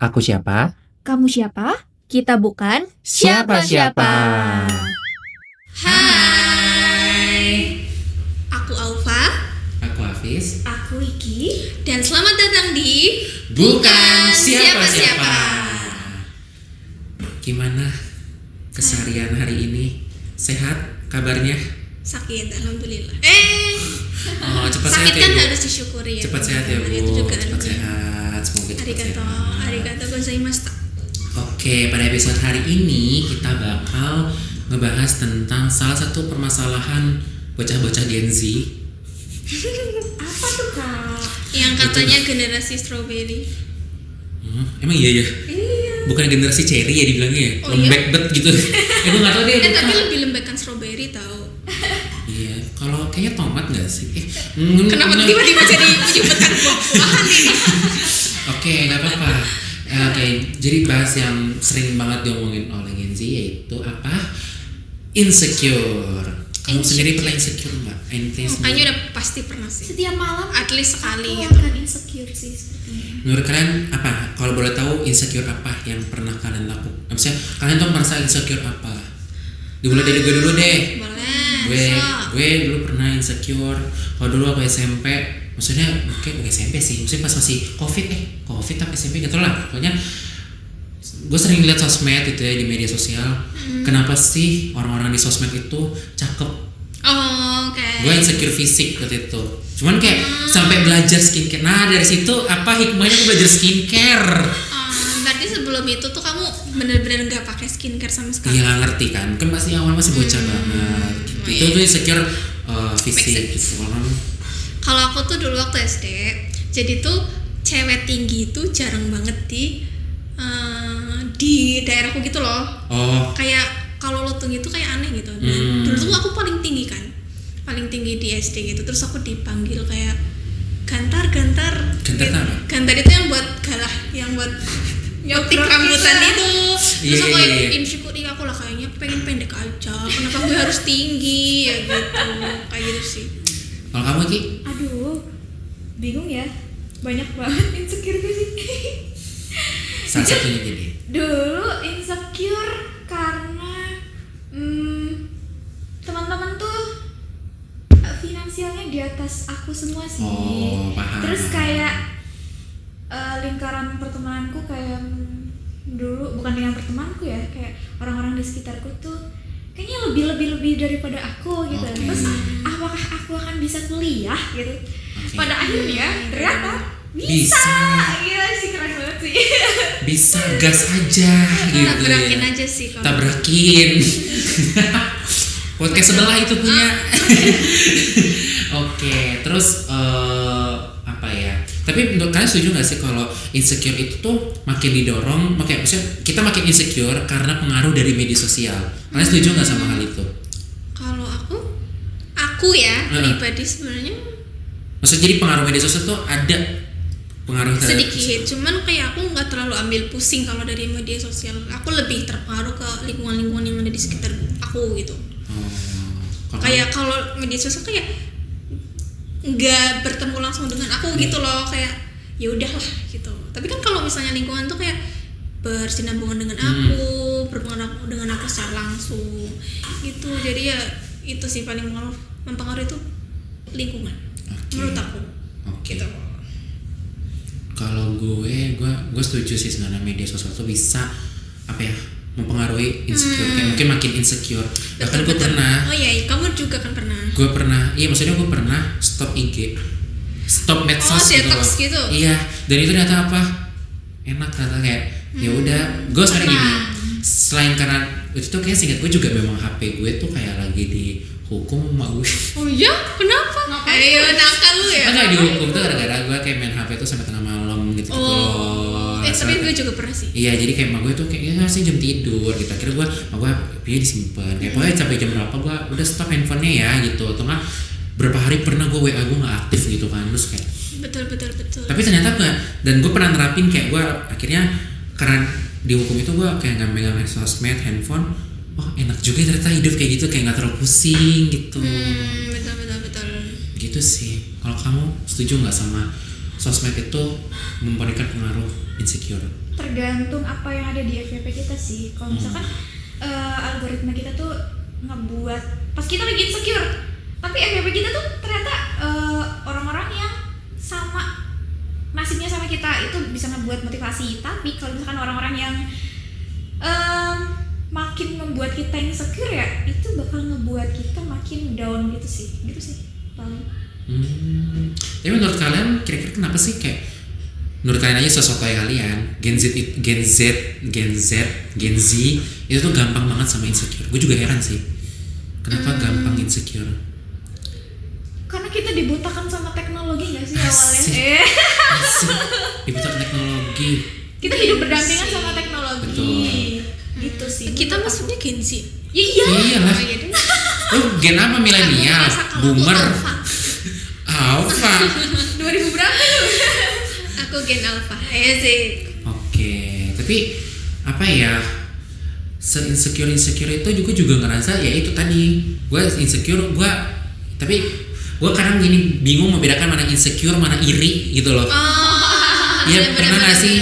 Aku siapa? Kamu siapa? Kita bukan Siapa-siapa. Hai, aku Aufa. Aku Hafiz. Aku Iki. Dan selamat datang di Bukan Siapa-siapa. Gimana keseharian hari ini? Sehat kabarnya? Sakit, alhamdulillah. Oh, cepat sehat Sakit ya, kan Bu. harus disyukuri ya. Cepat sehat ya, Bu. Itu juga Cepat sehat. Semoga cepat Arigato, sehat. arigato gozaimashita. Oke, pada episode hari ini kita bakal ngebahas tentang salah satu permasalahan bocah-bocah Gen Z. Apa tuh Kak? Yang katanya generasi strawberry. Emang iya ya? Iya. Bukan generasi cherry ya dibilangnya ya? Oh, lembek bet gitu. Gue gak tau deh. Tapi lebih lembek kan strawberry tau. Iya, kalau kayaknya tomat gak sih? Kenapa tiba-tiba jadi menyebutkan buah-buahan ini? Oke, gak apa-apa. Oke, jadi bahas yang sering banget diomongin oleh Gen Z yaitu apa? Insecure. Kamu sendiri pernah insecure gak? Kayaknya udah pasti pernah sih. Setiap malam At least sekali aku gitu. akan insecure sih sepertinya. Menurut kalian apa? Kalau boleh tahu insecure apa yang pernah kalian lakukan? Maksudnya kalian tuh merasa insecure apa? Dimulai dari gue dulu deh. Boleh. Gue dulu pernah insecure. Kalau dulu aku SMP, maksudnya bukan SMP sih, maksudnya pas masih covid apa SMP gitu lah. Pokoknya gue sering lihat sosmed itu ya di media sosial. Kenapa sih orang-orang di sosmed itu cakep? Oh, oke. Gue insecure fisik waktu itu. Cuman kayak sampai belajar skincare. Nah dari situ apa hikmahnya gue belajar skincare? Berarti sebelum itu tuh kamu bener-bener nggak pakai skincare sama sekali. Iya nggak ngerti kan masih awal masih bocah banget gitu. Oh, Itu iya. tuh insecure fisik Make sense. gitu. Kalau kamu? Kalau aku tuh dulu waktu SD, jadi tuh cewek tinggi itu jarang banget di daerahku gitu loh. Oh, Kayak kalau lo tinggi tuh kayak aneh gitu. Dan dulu tuh aku paling tinggi kan, paling tinggi di SD gitu. Terus aku dipanggil kayak gantar. Gantar Gitu. apa? Gantar itu yang buat galah, yang buat nyotik rambutan itu. Terus Iya, aku iya. insecure, aku lah kayaknya pengen pendek aja. Kenapa gue harus tinggi ya gitu, kayak gitu sih. kalau kamu Ki? Aduh, bingung ya. Banyak banget insecure gue sih. Salah satunya jadi. Dulu insecure karena teman-teman tuh finansialnya di atas aku semua sih. Oh, paham. Terus kayak lingkaran pertemananku kayak dulu bukan dengan pertemananku ya, kayak orang-orang di sekitarku tuh kayaknya lebih daripada aku gitu. Oke. Terus apakah aku akan bisa kuliah gitu? Oke. Pada akhirnya ternyata bisa. Bisa. Gila sih, keren banget sih. Bisa gas aja gitu. Tabrakin ya. aja sih kalau. Tabrakin. Podcast sebelah itu punya. Oke, terus apa ya? Tapi menurut kalian setuju nggak sih kalau insecure itu tuh makin didorong, maksudnya kita makin insecure karena pengaruh dari media sosial? Kalian setuju nggak sama hal itu? Kalau aku ya pribadi sebenarnya Maksudnya jadi pengaruh media sosial tuh ada pengaruh terhadap sedikit, cuman kayak aku nggak terlalu ambil pusing kalau dari media sosial. Aku lebih terpengaruh ke lingkungan-lingkungan yang ada di sekitar aku gitu. kalau Kayak kalau media sosial kayak nggak bertemu langsung dengan aku gitu loh, kayak ya udahlah gitu. Tapi kan kalau misalnya lingkungan tuh kayak bersinambungan dengan aku, berpengaruh dengan aku secara langsung gitu. Jadi ya itu sih paling mempengaruhi itu lingkungan. Oke. Menurut aku. Oke. Gitu. Kalau gue setuju sih sebenarnya media sosial tuh bisa apa ya mempengaruhi insecure, kayak mungkin makin insecure. Bahkan gue Betul. pernah, Oh iya, kamu juga kan pernah. iya maksudnya gue pernah stop IG, stop medsos detox gitu. gitu. Iya, dan itu ternyata apa? Enak ternyata kayak ya udah, gue sekarang gini. Selain karena itu tuh kayak singkat gue juga memang HP gue tuh kayak lagi dihukum sama gue. Oh iya, kenapa? Ayo nakal lu ya. Enggak dihukum tuh gara-gara gue kayak main HP tuh sampai tengah malam gitu loh. Tapi gue juga pernah sih. Iya, jadi kayak emak gue tuh kayak ya sih jam tidur gitu. Akhirnya gue, emak gue HP-nya disimpan. Kayak pokoknya sampai jam berapa gue udah stop handphonenya ya gitu. Atau nggak berapa hari pernah gue WA gue nggak aktif gitu kan. Terus kayak Betul. tapi ternyata gue, dan gue pernah nerapin kayak gue akhirnya karena dihukum itu gue kayak nggak megang sosmed, handphone. Oh enak juga ternyata hidup kayak gitu, kayak nggak terlalu pusing gitu. Betul. Gitu sih. Kalau kamu setuju nggak sama sosmed itu memberikan pengaruh insecure? tergantung apa yang ada di FYP kita sih. Kalau misalkan algoritma kita tuh ngebuat pas kita lagi insecure, tapi FYP kita tuh ternyata orang-orang yang sama nasibnya sama kita, itu bisa ngebuat motivasi. Tapi kalau misalkan orang-orang yang makin membuat kita insecure ya, itu bakal ngebuat kita makin down gitu sih paling. Tapi menurut kalian kira-kira kenapa sih kayak menurut kalian aja sesuatu yang kalian Gen Z itu tuh gampang banget sama insecure. Gue juga heran sih kenapa gampang insecure. Karena kita dibutakan sama teknologi nggak sih awalnya? Asik. Dibutakan teknologi. Kita hidup berdampingan sama teknologi. Betul. Gitu sih. Kita maksudnya Gen Z. Ya, iya. Iyalah. Oh, iya deh. Lu gen apa, milenial, boomer, alpha. 2000 berapa lu? Aku Gen Alpha. Iya sih. Oke, tapi apa ya? Se-insecure itu juga ngerasa ya itu tadi. Gue insecure, tapi gue kadang gini bingung membedakan mana insecure mana iri gitu loh. Iya, pernah nggak sih?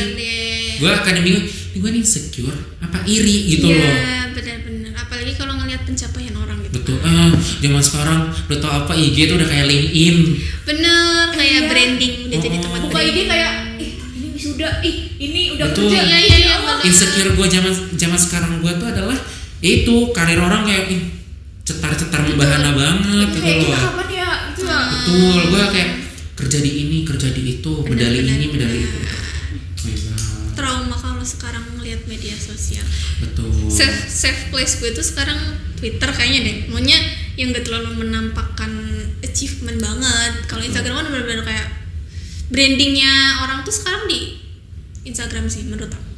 Gue kadang bingung, ini gue insecure apa iri gitu loh. Iya, benar-benar. Apalagi kalau ngelihat pencapaian orang gitu. Betul. Zaman sekarang udah tau apa IG itu udah kayak LinkedIn. Bener, kayak Iya. branding udah jadi tempat Buka branding. IG kayak ini wisuda, ini udah Betul. kerja. Iya, Allah. Insecure gue zaman sekarang gue tuh adalah itu karir orang kayak cetar-cetar membahana banget gitu Kayak kita loh. kapan ya? Itu ya. Betul, gue kayak kerja di ini, kerja di itu, medali Benar-benar. ini, medali itu. Oh my God. Trauma kalau sekarang ngelihat media sosial. Betul. Safe place gue tuh sekarang Twitter kayaknya deh. Maunya yang gak terlalu menampakkan achievement banget. Kalau Instagram kan benar-benar kayak brandingnya orang tuh sekarang di Instagram sih menurut aku.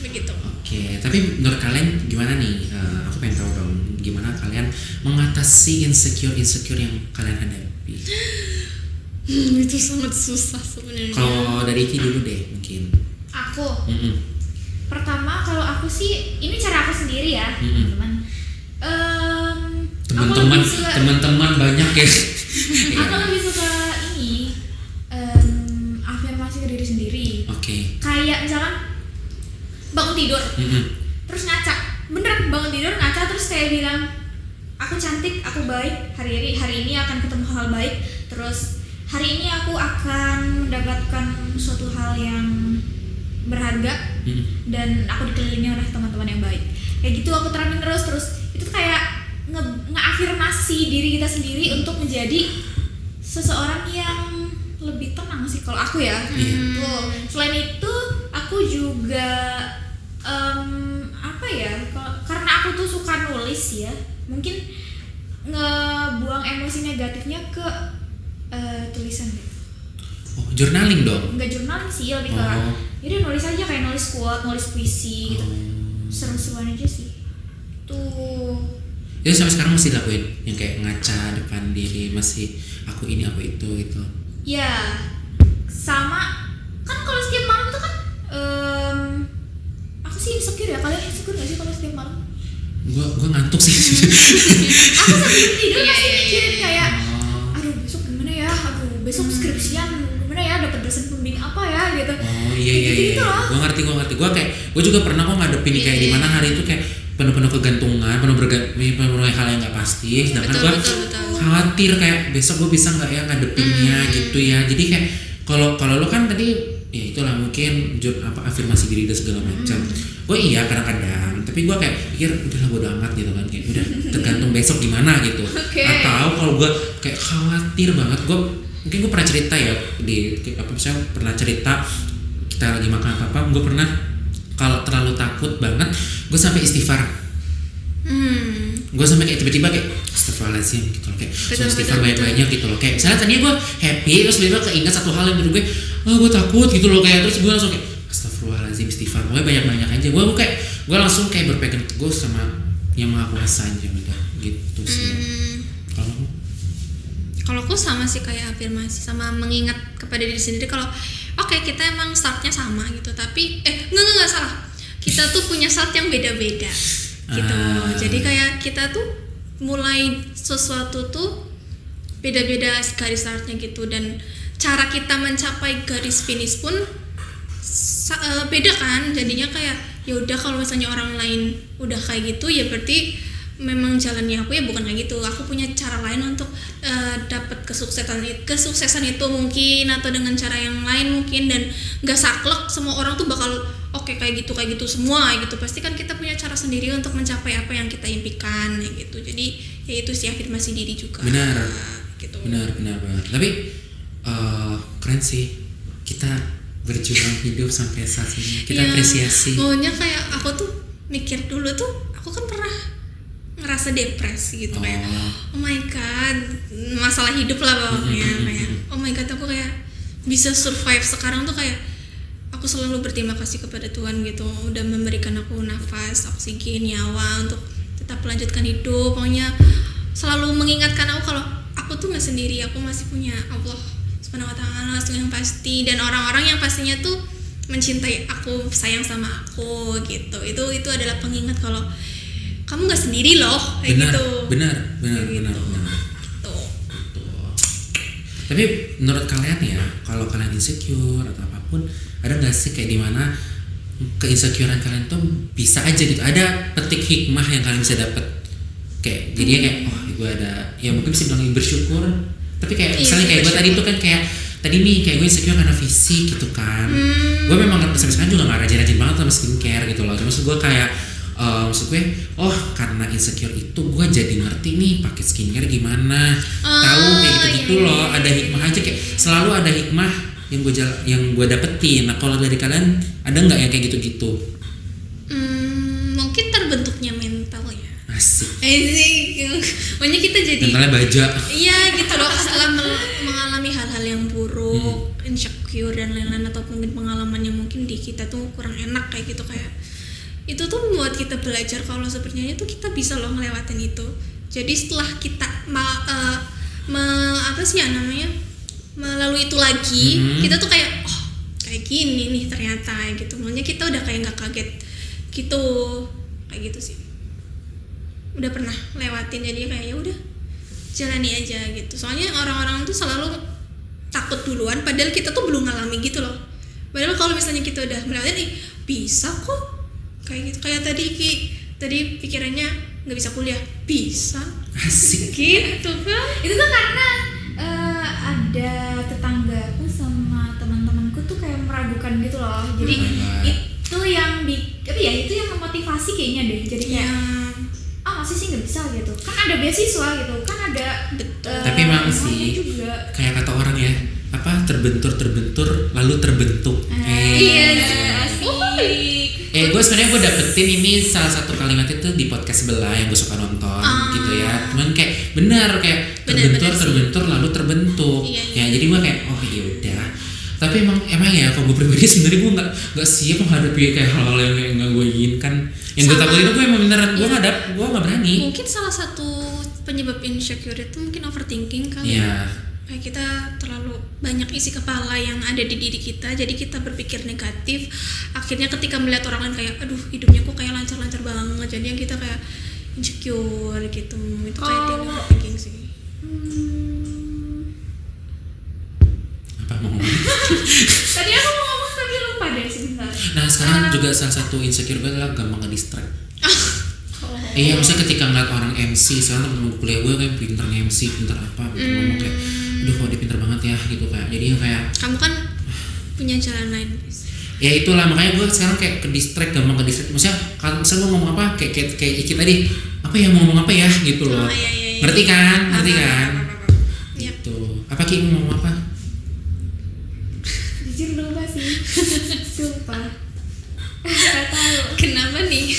Begitu. Oke, tapi menurut kalian gimana nih? Aku pengen tahu dong, gimana kalian mengatasi insecure yang kalian hadapi? Itu sangat susah sebenarnya. Kalau dari Iki dulu deh mungkin. Aku Mm-mm. pertama kalau aku sih ini cara aku sendiri ya, Mm-mm. teman-teman. Aku lebih suka- Teman-teman banyak ya. Aku lebih suka ini afirmasi ke diri sendiri. Oke. Kayak misalkan bangun tidur, Mm-mm. terus ngaca, beneran bangun tidur ngaca terus kayak bilang aku cantik, aku baik, hari ini akan ketemu hal baik, terus hari ini aku akan mendapatkan suatu hal yang berharga Mm-mm. dan aku dikelilingi oleh teman-teman yang baik. Kayak gitu aku terapin terus itu kayak ngeafirmasi diri kita sendiri untuk menjadi seseorang yang lebih tenang sih kalau aku ya. Iya. Tuh. Selain itu aku juga apa ya? Karena aku tuh suka nulis ya, mungkin ngebuang emosi negatifnya ke tulisan gitu. Oh, journaling dong. Enggak journaling sih, lebih ke Oh. jadi nulis aja kayak nulis quote, nulis puisi gitu. Oh. Seru-seruan aja sih. Tuh. Jadi sampai sekarang masih dilakuin yang kayak ngaca depan diri, masih aku ini aku itu gitu. Ya, sama kan kalau setiap malam tuh kan aku sih insecure ya. Kalian insecure gak sih kalau setiap malam? Gua ngantuk sih. Aku sambil tidur Iya, pasti iya, mikirin iya. kayak Oh. aduh besok gimana ya, aduh besok skripsian gimana ya, dapat dosen pembimbing apa ya gitu. Oh iya. Gitu loh. Gue ngerti. Gue juga pernah kok ngadepin Iya, kayak iya. di mana hari itu kayak penuh kegantungan, penuh hal yang nggak pasti. Sedangkan gue Betul. khawatir kayak besok gue bisa nggak ya ngadepinnya gitu ya. Jadi kayak kalau lu kan tadi ya itulah mungkin afirmasi diri dan segala macam. Gue iya kadang-kadang, tapi gue kayak pikir udahlah bodo amat gitu kan, kayak udah tergantung besok gimana gitu. Oke. Atau kalau gue kayak khawatir banget, mungkin gue pernah cerita ya misalnya pernah cerita kita lagi makan apa, gue pernah kalau terlalu takut banget gue sampai istighfar. Gue sampai kayak tiba-tiba kayak astagfirullahaladzim gitu loh, kayak Betul, istighfar betul, banyak-banyak gitu loh, kayak misalnya tadinya gue happy terus tiba-tiba keinget satu hal yang menurut gue gue takut gitu loh, kayak terus gue langsung kayak astagfirullahaladzim istighfar, pokoknya banyak-banyak aja. Gue langsung kayak berpegang teguh sama yang maha kuasa aja udah gitu sih. Kalau aku sama sih kayak afirmasi sama mengingat kepada diri sendiri kalau oke, kita emang startnya sama gitu, tapi enggak salah, kita tuh punya start yang beda-beda gitu. Jadi kayak kita tuh mulai sesuatu tuh beda-beda garis startnya gitu, dan cara kita mencapai garis finish pun beda kan, jadinya kayak ya udah kalau misalnya orang lain udah kayak gitu ya berarti memang jalannya aku ya bukan kayak gitu. Aku punya cara lain untuk dapat kesuksesan itu mungkin, atau dengan cara yang lain mungkin, dan nggak saklek semua orang tuh bakal oke kayak gitu semua gitu. Pasti kan kita punya cara sendiri untuk mencapai apa yang kita impikan gitu. Jadi ya itu sih, afirmasi diri juga. Benar. Gitu. Benar banget. Tapi keren sih kita berjuang hidup sampai saat ini. Kita apresiasi. Maunya kayak aku tuh mikir dulu tuh, aku kan pernah ngerasa depresi gitu, kayak oh my god, masalah hidup lah bawahnya, kayak oh my god aku kayak bisa survive sekarang tuh kayak aku selalu berterima kasih kepada Tuhan gitu, udah memberikan aku nafas, oksigen, nyawa untuk tetap melanjutkan hidup. Pokoknya selalu mengingatkan aku kalau aku tuh nggak sendiri, aku masih punya Allah Subhanahu wa Ta'ala yang pasti, dan orang-orang yang pastinya tuh mencintai aku, sayang sama aku gitu. Itu adalah pengingat kalau kamu nggak sendiri loh, kayak gitu. Benar. Gitu. Tapi menurut kalian ya, kalau kalian insecure atau apapun, ada nggak sih kayak dimana keinsecurean kalian tuh bisa aja gitu, ada petik hikmah yang kalian bisa dapat, kayak jadinya kayak gue ada, ya mungkin bisa bilang bersyukur. Tapi kayak misalnya kayak gue tadi tuh kan kayak tadi nih kayak gue insecure karena fisik gitu kan. Gue memang sampai sekarang juga nggak rajin banget sama skincare gitu loh. Maksud gue kayak maksud gue karena insecure itu gue jadi ngerti nih pakai skincare gimana, tahu kayak gitu loh. Ada hikmah aja, kayak selalu ada hikmah yang gue dapetin. Nah kalau dari kalian ada nggak yang kayak gitu-gitu? Mungkin terbentuknya mental ya. Asik. Pokoknya kita jadi mentalnya baja. Iya gitu loh, setelah mengalami hal-hal yang buruk, insecure dan lain-lain, atau mungkin pengalaman yang mungkin di kita tuh kurang enak kayak gitu, kayak itu tuh membuat kita belajar kalau sebenarnya tuh kita bisa loh ngelewatin itu. Jadi setelah kita melalui itu lagi, kita tuh kayak kayak gini nih ternyata gitu. Makanya kita udah kayak nggak kaget gitu, kayak gitu sih. Udah pernah lewatin, jadi kayak ya udah jalani aja gitu. Soalnya orang-orang tuh selalu takut duluan, padahal kita tuh belum ngalami gitu loh. Padahal kalau misalnya kita udah melewatin, bisa kok kayak gitu. Kayak tadi pikirannya nggak bisa kuliah, bisa. Asik. Gitu kan. Itu tuh karena ada tetanggaku sama teman-temanku tuh kayak meragukan gitu loh. Jadi itu yang itu yang memotivasi kayaknya deh. Jadi kayak masih sih nggak bisa gitu. Kan ada beasiswa gitu, kan ada. Tapi memang sih juga. Kayak kata orang ya, apa terbentur lalu terbentuk. Iya. Gue sebenarnya gue dapetin ini salah satu kalimat itu di podcast sebelah yang gue suka nonton gitu ya. Cuman kayak benar kayak terbentur lalu terbentuk. Iya. Ya jadi gue kayak ya udah. Tapi emang ya kalau gue pribadi sebenarnya gue nggak siap menghadapi kayak hal-hal yang kayak nggak gue inginkan. Yang gue takutin itu gue emang beneran gue nggak berani. Mungkin salah satu penyebab insecure itu mungkin overthinking kali. Iya. Kayak kita terlalu banyak isi kepala yang ada di diri kita, jadi kita berpikir negatif. Akhirnya ketika melihat orang lain kayak aduh hidupnya kok kayak lancar-lancar banget, jadinya kita kayak insecure gitu. Itu kayak dia overthinking sih. Apa mau ngomong? Tadi aku mau ngomong tapi lupa deh sebentar. Nah sekarang juga salah satu insecure gue adalah gampang nge-distract. Iya, maksudnya ketika ngeliat orang MC, sekarang temen kuliah gue kayak pinter MC, pinter apa, pinter ngomong kayak aduh kok dia pinter banget ya gitu kayak. Jadi kayak kamu kan punya jalan lain. Ya itulah makanya gue sekarang kayak ke-distract, gampang ke-distract. Maksudnya kalau misalnya gue ngomong apa kayak Iki tadi, apa ya mau ngomong apa ya gitu loh. Iya. Ngerti kan? Yep. Gitu. Apa Ki mau ngomong apa? Jujur lupa sih. Sumpah. Gak tahu. Kenapa nih?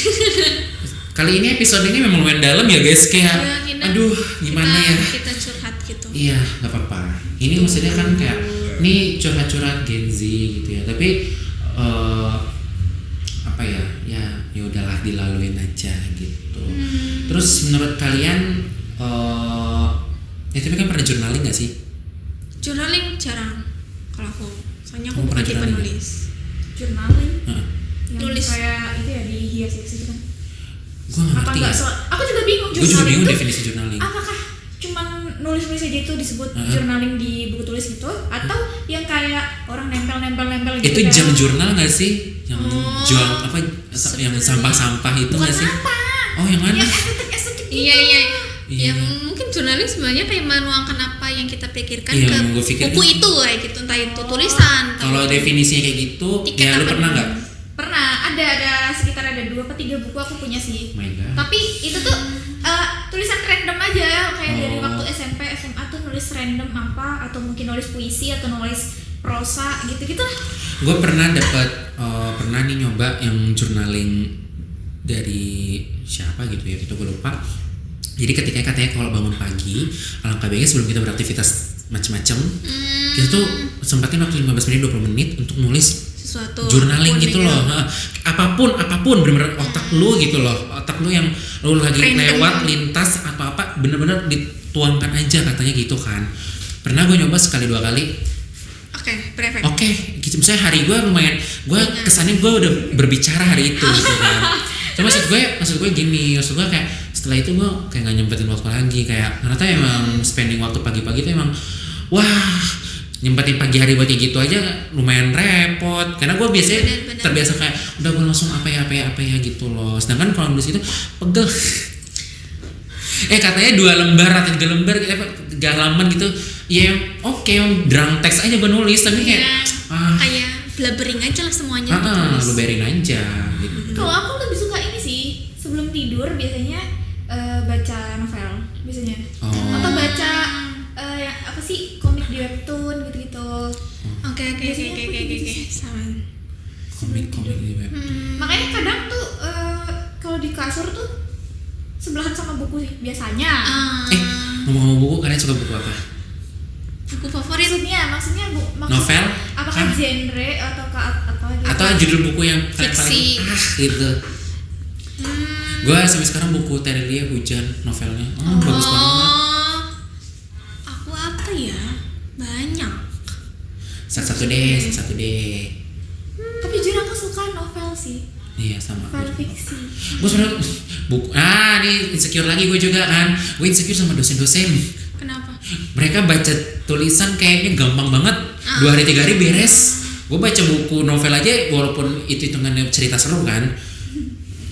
Kali ini episode ini memang lumayan dalam ya guys, kayak aduh gimana ya. Kita curhat gitu. Iya, nggak apa-apa. Ini maksudnya kan kayak ini curhat-curhat Gen Z gitu ya. Tapi apa ya? Ya udahlah dilaluin aja gitu. Terus menurut kalian tapi kan pernah journaling nggak sih? Journaling jarang kalau aku. Soalnya aku Kamu pernah bukan tipe journaling nulis. Journaling. Yang Nulis kayak itu ya dihias gitu kan. Gue nggak ngerti ya. Aku juga bingung Gue juga bingung itu definisi journaling. apakah cuman nulis aja itu disebut journaling di buku tulis gitu, atau yang kayak orang nempel gitu. Itu kan. jam jurnal nggak sih? Yang jual apa? Yang sampah-sampah itu Bukan nggak sih? sampah. Oh yang mana? Yang estetik gitu. Iya. Iya. Yang mungkin jurnaling sebenarnya kayak menuangkan apa yang kita pikirkan Iya, ke yang gua pikir buku itu kayak gitu, entah itu tulisan. Kalau definisinya kayak gitu, Tiket ya lu apa pernah nih? nggak? Pernah, ada sekitar 2 atau 3 buku aku punya sih. Oh my God. Tapi itu tuh tulisan random aja, kayak dari Oh. waktu SMP, SMA tuh nulis random apa, atau mungkin nulis puisi atau nulis prosa gitu-gitu lah. Gue pernah nih nyoba yang journaling dari siapa gitu ya, itu gue lupa. Jadi ketika katanya kalau bangun pagi, alangkah baiknya sebelum kita beraktivitas macam-macam, kita tuh sempatin waktu 15 menit 20 menit untuk nulis Sesuatu journaling apapun gitu ya. loh. Apapun bener-bener otak lu gitu loh, otak lu yang lu lagi Random. lewat lintas atau apa, bener-bener dituangkan aja katanya gitu kan. Pernah gue nyoba sekali 2 kali. Oke, berefek. Oke, gitu. Misalnya hari gue lumayan, gue kesannya gue udah berbicara hari itu gitu kan. Cuma maksud gue gini, maksud gue kayak setelah itu gue kayak nggak nyempetin waktu lagi, kayak ternyata emang spending waktu pagi-pagi itu emang wah, nyempetin pagi hari buat kayak gitu aja lumayan repot. Karena gue biasanya Bener. terbiasa kayak udah gue langsung apa ya gitu loh. Sedangkan kalau nulis itu pegel. Katanya 2 lembar atau 3 lembar, 3 halaman gitu. Ya oke, drunk text aja gue nulis, tapi kayak Kayak blabbering aja lah semuanya lu berin aja gitu. Kalau aku lebih suka ini sih, sebelum tidur biasanya baca novel biasanya. Oh. Atau baca yang apa sih, komik di webtoon gitu-gitu. Oke. Sama. Komik di web. Makanya kadang tuh kalau di kasur tuh sebelahan sama buku sih biasanya. Ngomong-ngomong buku, kalian suka buku apa? Buku favorit. Maksudnya Novel? apakah genre atau apa gitu? Atau judul buku yang paling Fiksi. gitu. Gue sampai sekarang buku Terelia Hujan novelnya, bagus banget. Aku apa ya? Banyak. Satu deh. Tapi jujur aku suka novel sih, Iya sama. novel fiksi. Gue sebenarnya buku. Nih insecure lagi gue juga kan. Gue insecure sama dosen-dosen. Kenapa? Mereka baca tulisan kayaknya gampang banget, 2 hari 3 hari beres. Gue baca buku novel aja, walaupun itu hitungannya cerita seru kan,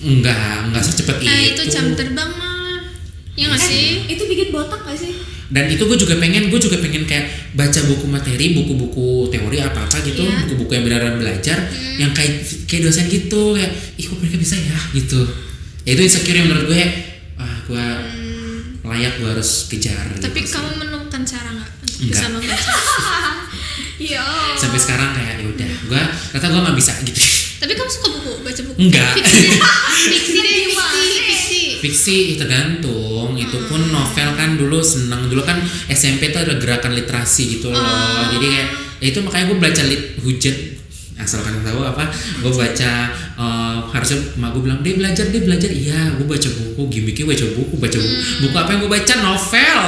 enggak secepat Itu jam terbang mah. Ya nggak sih? Itu bikin botak gak sih? Dan itu gue juga pengen kayak baca buku materi, buku-buku teori apa gitu, Iya. buku-buku yang beneran belajar, yang kayak dosen gitu, kayak kok mereka bisa ya gitu. Ya itu insecure yang menurut gue, gue layak, gue harus kejar. Tapi gitu sih. kamu menemukan cara nggak untuk Enggak. bisa membaca? Iya. Sampai sekarang kayak ya udah, gue ternyata gue nggak bisa gitu. Tapi kamu suka baca buku? Enggak. Fiksi deh, fiksi. Fiksi itu tergantung, itu pun novel kan dulu seneng, dulu kan SMP tuh ada gerakan literasi gitu loh. Jadi kayak ya itu makanya gue baca Hujan, asal kan tahu apa, gue baca harusnya emak gue bilang dia belajar, iya gue baca buku, gimmicknya baca buku buku apa yang gue baca, novel.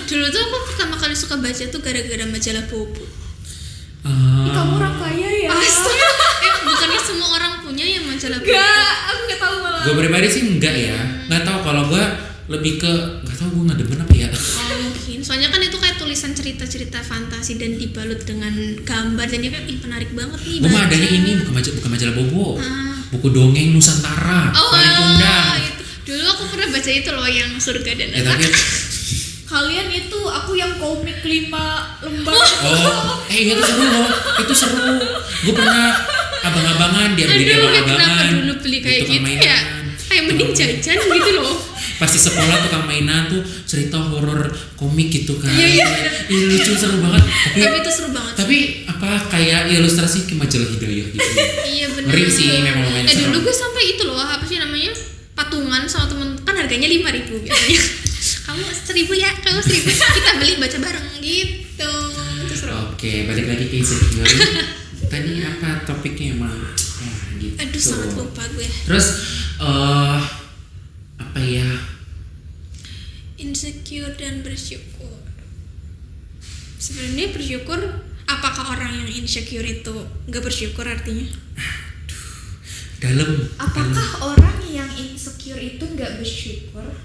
Dulu tuh aku pertama kali suka baca tuh gara-gara majalah Bobo. Kamu orang kaya ya? Astaga, bukannya semua orang punya ya majalah Bobo? Enggak, aku nggak tahu malah. Gue pribadi sih enggak ya, nggak tahu, kalau gue lebih ke nggak tahu, gue nggak demen apa ya. Mungkin soalnya kan itu kayak tulisan cerita-cerita fantasi dan dibalut dengan gambar, dan dia kayak menarik banget nih. Gue mah baca. adanya ini bukan majalah Bobo, buku dongeng Nusantara, paling kondang. Itu. Dulu aku pernah baca itu loh, yang Surga dan Tapi Kalian itu, aku yang komik 5 lembar. itu seru loh, itu seru. Gue pernah abang-abangan, dia beli Aduh, abang-abangan. kenapa dulu beli kayak tukang gitu mainan. ya? Kayak mending jajan gitu loh. Pasti sekolah tukang mainan tuh cerita horor komik gitu kan. Iya. Ih, lucu, seru banget. Tapi itu seru banget. Tapi apa kayak ilustrasi ke majalah Hidayah gitu. Iya benar. Ngeri sih, memang lumayan serem. Dulu gue sampai itu loh, apa sih namanya, patungan sama temen, kan harganya 5.000 biasanya. Kamu 1.000 ya, kamu 1.000, kita beli baca bareng gitu. Itu seru. Oke, balik lagi ke insecure. Tadi apa topiknya emang? Ya, gitu. Aduh, sangat lupa gue. Terus apa ya? Insecure dan bersyukur. Sebenarnya bersyukur, apakah orang yang insecure itu nggak bersyukur artinya? Dalam. Apakah orang yang insecure itu nggak bersyukur?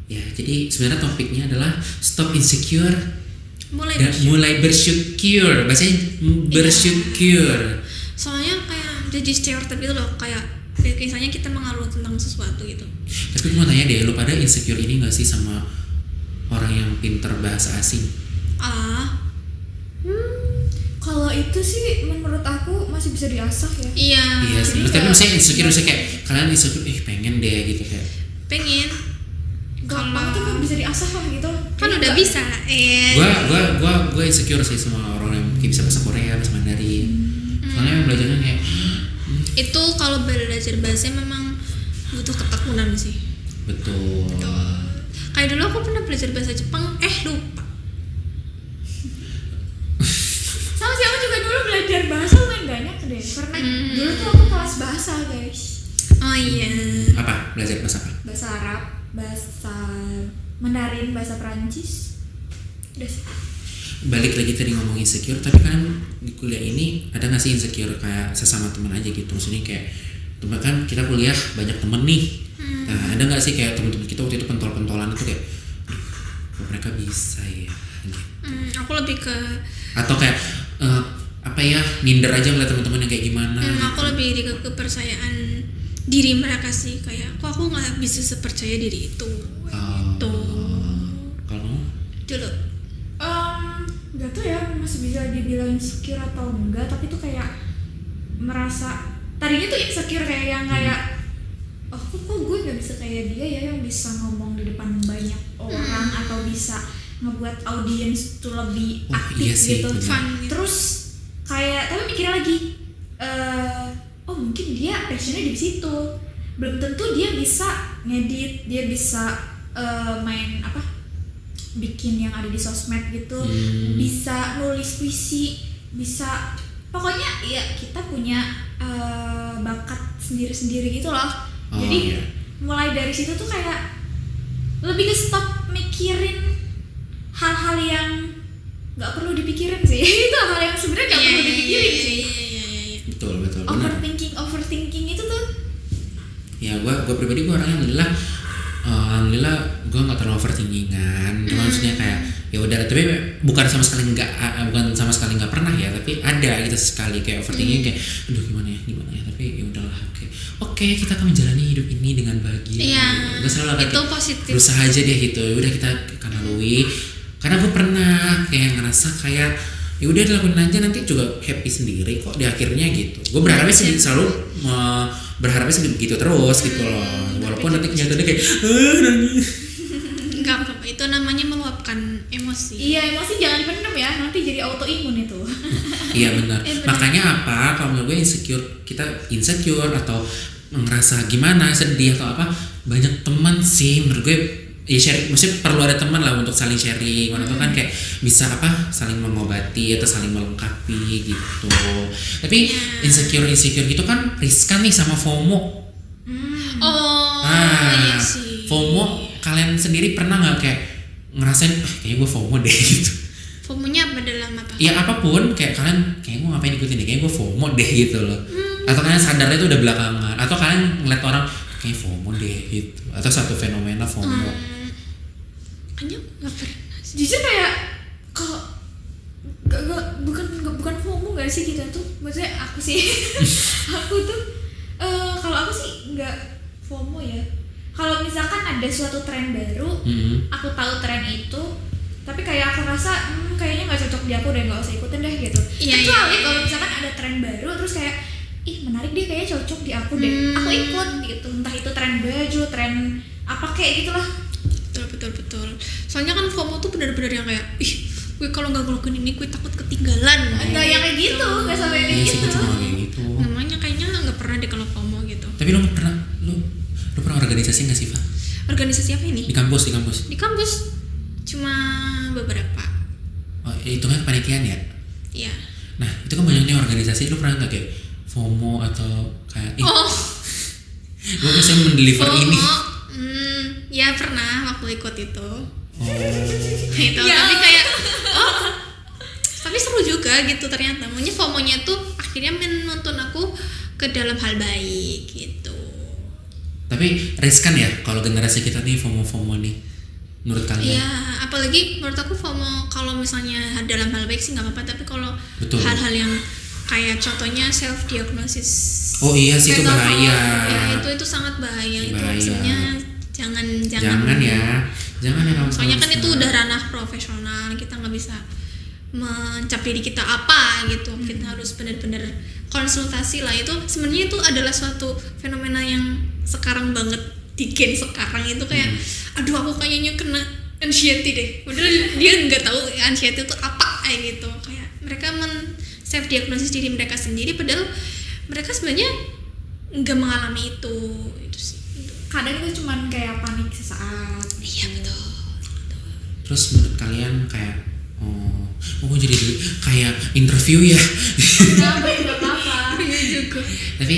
Ya, jadi sebenarnya topiknya adalah stop insecure mulai dan mulai bersyukur. Bahasanya bersyukur. soalnya kayak jadi stereotip itu loh, kayak misalnya kita mengeluh tentang sesuatu gitu. Tapi gue mau tanya deh, lu pada insecure ini gak sih sama orang yang pinter bahasa asing? Kalau itu sih menurut aku masih bisa diasah ya. Iya Sih. Tapi maksudnya insecure kayak kalian insecure, pengen deh gitu kayak. pengen Gampang tuh kan bisa diasah lah gitu. kan Jadi udah nggak- bisa Gua insecure sih sama orang yang bisa bahasa Korea, bahasa Mandarin. Soalnya yang belajarnya kayak itu kalau belajar bahasa memang butuh ketekunan sih. betul. Kayak dulu aku pernah belajar bahasa Jepang, lupa. Sama sih, aku juga dulu belajar bahasa lumayan banyak deh. Karena dulu tuh aku kelas bahasa guys. Oh iya. Apa? Belajar bahasa apa? Bahasa Arab, bahasa Mandarin, bahasa Perancis. Udah sih. Balik lagi tadi ngomong insecure, tapi kan di kuliah ini ada nggak sih insecure kayak sesama teman aja gitu? Maksudnya kayak teman kan kita kuliah banyak temen nih. Nah, ada nggak sih kayak teman-teman kita waktu itu pentol-pentolan itu kayak, kok mereka bisa ya? Gitu. Aku lebih ke Atau kayak minder aja ngeliat teman-teman yang kayak gimana? aku lebih ke kepercayaan diri mereka sih, kayak kok aku nggak bisa sepercaya diri itu. Gitu. Kalau Dulu. Gak tau ya, masih bisa dibilang insecure atau enggak, tapi tuh kayak merasa tadinya tuh insecure kayak yang kayak kok gue gak bisa kayak dia ya, yang bisa ngomong di depan banyak orang atau bisa ngebuat audiens tuh lebih aktif iya sih, gitu. bener. Fun gitu. Terus kayak tapi mikir lagi, mungkin dia passionnya di situ, belum tentu dia bisa ngedit, dia bisa main bikin yang ada di sosmed gitu, bisa nulis puisi, bisa pokoknya ya kita punya bakat sendiri-sendiri gitu loh. Jadi iya. mulai dari situ tuh kayak lebih ke stop mikirin hal-hal yang nggak perlu dipikirin sih. Itu hal yang sebenarnya nggak perlu dipikirin sih. Iya. betul benar. Overthinking itu tuh. Ya gue pribadi gue orangnya alhamdulillah gue nggak terlalu overthinkingan. Cuma maksudnya kayak ya udah, tapi bukan sama sekali nggak pernah ya, tapi ada gitu sekali kayak overthinking kayak aduh gimana ya, tapi ya udahlah, oke kita akan menjalani hidup ini dengan bahagia. Iya. Gue selalu akan Itu positif. berusaha aja deh gitu. Ya udah kita akan lalui, karena gue pernah kayak ngerasa kayak ya udah dilakuin aja, nanti juga happy sendiri kok di akhirnya gitu. Gue berharapnya sih selalu berharapnya sih begitu terus gitu loh, walaupun nanti kenyataannya kayak nangis. Enggak apa-apa, itu namanya meluapkan emosi. Iya, emosi jangan dipendam ya, nanti jadi autoimun itu. Iya benar. benar. Makanya apa kalau menurut gue kita insecure atau ngerasa gimana, sedih atau apa, banyak teman sih menurut gue ya sharing, maksudnya perlu ada teman lah untuk saling sharing. Mana tuh kan kayak bisa saling mengobati atau saling melengkapi gitu. Tapi insecure gitu kan riskan nih sama FOMO. Iya sih. FOMO kalian sendiri pernah nggak kayak ngerasain kayaknya gue FOMO deh gitu? FOMO-nya apa dalam apa? Ya apapun, kayak kalian kayak gue ngapain ikutin deh, kayak gue FOMO deh gitu loh. Atau kalian sadarnya itu udah belakangan, atau kalian ngeliat orang kayak FOMO deh gitu, atau satu fenomena FOMO. Kayaknya nggak pernah sih. Jujur kayak kalau bukan FOMO gak sih kita tuh, maksudnya aku sih aku tuh kalau aku sih nggak FOMO ya. Kalau misalkan ada suatu tren baru, aku tahu tren itu, tapi kayak aku rasa kayaknya nggak cocok di aku deh, nggak usah ikutin deh gitu. Iya, Kecuali iya. kalau misalkan ada tren baru terus kayak menarik deh, kayaknya cocok di aku deh, aku ikut gitu. Entah itu tren baju, tren apa kayak gitulah. Betul. Soalnya kan FOMO tuh benar-benar yang kayak gue kalau nggak ngelakuin ini gue takut ketinggalan. Enggak yang kayak gitu, nggak sampai kayak Iya sih, gitu. gue cuma kayak gitu. Namanya kayaknya nggak pernah deh kalau FOMO gitu. Tapi lu pernah organisasi nggak sih, Fa? Organisasi apa ini? Di kampus? Di kampus cuma beberapa. Oh, itu kan panitian ya? Iya. Nah, itu kan banyak nih organisasi, lu pernah nggak kayak FOMO atau kayak gue bisa mendeliver FOMO. ini? Ya pernah waktu ikut itu. Itu Ya. tapi kayak tapi seru juga gitu ternyata. Maunya FOMO-nya tuh akhirnya menuntun aku ke dalam hal baik gitu. Tapi riskan ya kalau generasi kita nih FOMO nih. menurut kalian? Iya, apalagi menurut aku FOMO kalau misalnya dalam hal baik sih nggak apa-apa, tapi kalau Betul. hal-hal yang kayak contohnya self diagnosis, Oh iya sih, itu bahaya. ya itu sangat bahaya. Itu Bahaya. maksudnya jangan Jangan ya kamu. soalnya kan itu Stella. udah ranah profesional, kita nggak bisa mencap diri kita apa gitu. Kita harus benar-benar konsultasi lah. Itu sebenarnya itu adalah suatu fenomena yang sekarang banget di gen sekarang itu kayak aduh aku kayaknya kena anxiety deh, padahal dia nggak tahu anxiety itu apa kayak gitu. Kayak mereka self diagnosis diri mereka sendiri padahal mereka sebenarnya nggak mengalami itu sih. Kadang itu cuman kayak panik sesaat. Iya betul. Terus menurut kalian kayak gue jadi kayak interview ya. Kenapa tidak apa-apa. Tapi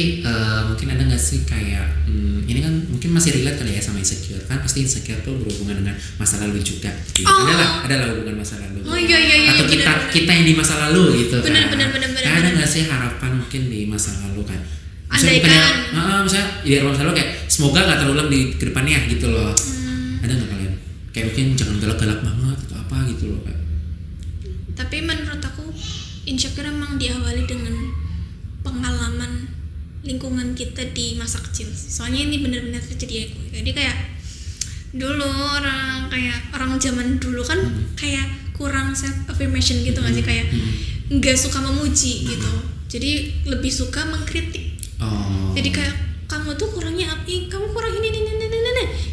mungkin ada nggak sih kayak ini kan mungkin masih relate kali ya sama insecure, kan pasti insecure tuh berhubungan dengan masa lalu juga gitu. Adalah hubungan masa lalu. Oh iya, atau kita yang di masa lalu gitu kan. Benar. Ada nggak sih harapan mungkin di masa lalu kan? Misalnya di masa lalu kayak semoga nggak terulang di kedepannya gitu loh. Ada nggak kalian? Kayak mungkin jangan galak-galak banget atau apa gitu loh kayak. Tapi menurut aku insecure emang diawali dengan pengalaman lingkungan kita di masa kecil. Soalnya ini benar-benar terjadi aku. Jadi kayak dulu orang zaman dulu kan kayak kurang self affirmation gitu nggak sih, kayak nggak suka memuji gitu. Jadi lebih suka mengkritik. Jadi kayak kamu tuh kurangnya apa? Kamu kurang ini.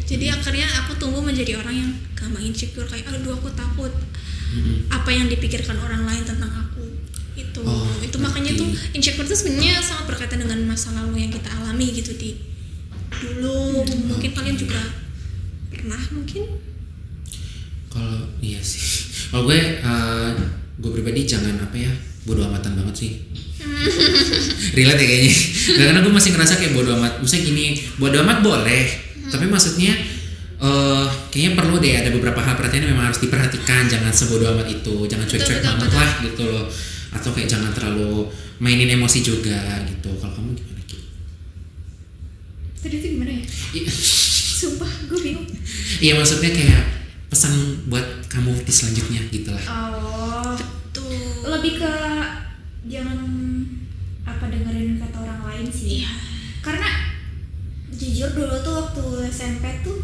Jadi akhirnya aku tumbuh menjadi orang yang gampang insecure, kayak aduh aku takut apa yang dipikirkan orang lain tentang aku. Itu makanya tuh insecure tuh sebenarnya sangat berkaitan dengan masa lalu yang kita alami gitu di dulu. Mungkin kalian juga pernah mungkin. Kalau iya sih. Kalau gue pribadi jangan bodo amatan banget sih. Relate ya kayaknya. Karena gue masih ngerasa kayak bodo amat. Maksudnya gini, bodo amat boleh, tapi maksudnya kayaknya perlu deh ada beberapa hal perhatian yang memang harus diperhatikan. Jangan sebodo amat itu, jangan cuek-cuek banget lah gitu loh. Atau kayak jangan terlalu mainin emosi juga gitu. Kalau kamu gimana gitu? Tadi itu gimana ya? Sumpah gue bingung. Iya maksudnya kayak pesan buat kamu di selanjutnya gitu lah. Betul. Lebih ke jangan dengerin kata orang lain sih. Iya. Karena jujur dulu tuh waktu SMP tuh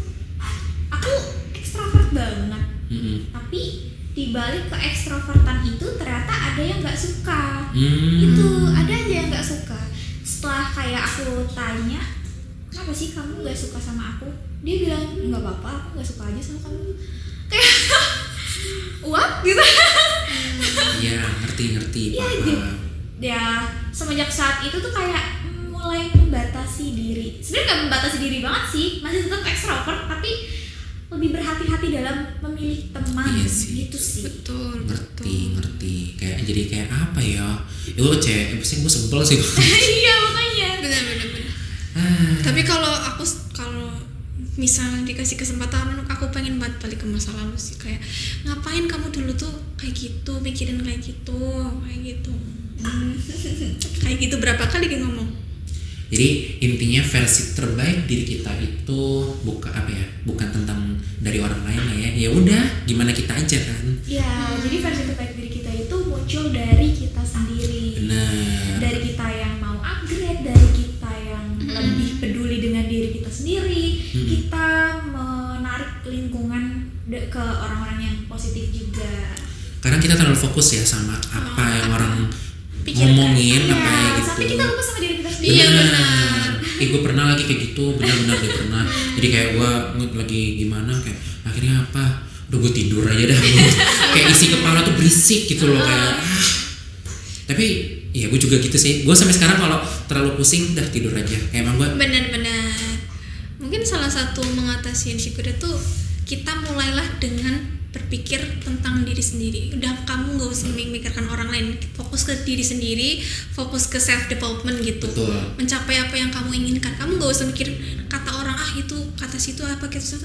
aku ekstrovert banget. Tapi dibalik ke ekstrovertan itu ternyata ada yang nggak suka. Itu ada aja yang nggak suka. Setelah kayak aku tanya, kenapa sih kamu nggak suka sama aku? Dia bilang nggak apa-apa, aku nggak suka aja sama kamu. Kayak what gitu. Iya ngerti Iya, paham. Ya semenjak saat itu tuh kayak mulai membatasi diri. Sebenarnya nggak membatasi diri banget sih, masih tetap ekstrovert tapi lebih berhati-hati dalam memilih teman. Iya sih. Gitu sih. Betul. Ngerti kayak jadi kayak apa ya gue pasti gue sebel sih. Iya makanya. Benar. Tapi kalau misalnya dikasih kesempatan, aku pengen banget balik ke masa lalu sih. Kayak ngapain kamu dulu tuh kayak gitu, pikirin kayak gitu. Kayak gitu berapa kali dia ngomong. Jadi intinya versi terbaik diri kita itu bukan tentang dari orang lain lah ya. Ya udah, gimana kita aja kan. Ya, jadi versi terbaik diri kita itu muncul dari kita sendiri. Benar. Dari kita yang mau upgrade, dari kita yang lebih peduli dengan diri kita sendiri. Kita menarik lingkungan ke orang-orang yang positif juga. Karena kita terlalu fokus ya sama apa yang orang ngomongin apa ya gitu. Sampai kita lupa sama diri kita sendiri. Iya benar. Gue pernah lagi kayak gitu, benar-benar gue pernah. Jadi kayak gue lagi gimana kayak akhirnya udah gue tidur aja dah. Kayak isi kepala tuh berisik gitu loh kayak. Tapi ya gue juga gitu sih. Gue sampai sekarang kalau terlalu pusing udah tidur aja. Kayak emang gue. Benar. Mungkin salah satu mengatasi insecure itu kita mulailah dengan berpikir tentang diri sendiri. Udah kamu nggak usah memikirkan orang lain, fokus ke diri sendiri, fokus ke self development gitu. Betul. Mencapai apa yang kamu inginkan. Kamu nggak usah mikir kata orang itu kata situ apa gitu.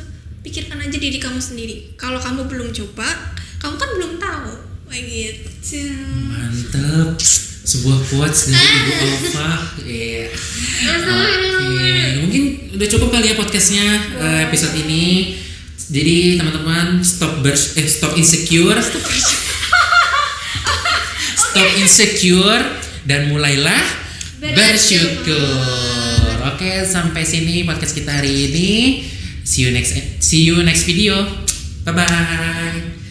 Pikirkan aja diri kamu sendiri. Kalau kamu belum coba, kamu kan belum tahu. Kayak gitu. Mantep. Sebuah quotes dari Ibu Alfa. Mungkin udah cukup kali ya podcastnya episode ini. Jadi teman-teman stop insecure. Stop insecure dan mulailah bersyukur. Oke, sampai sini podcast kita hari ini. See you next video. Bye bye.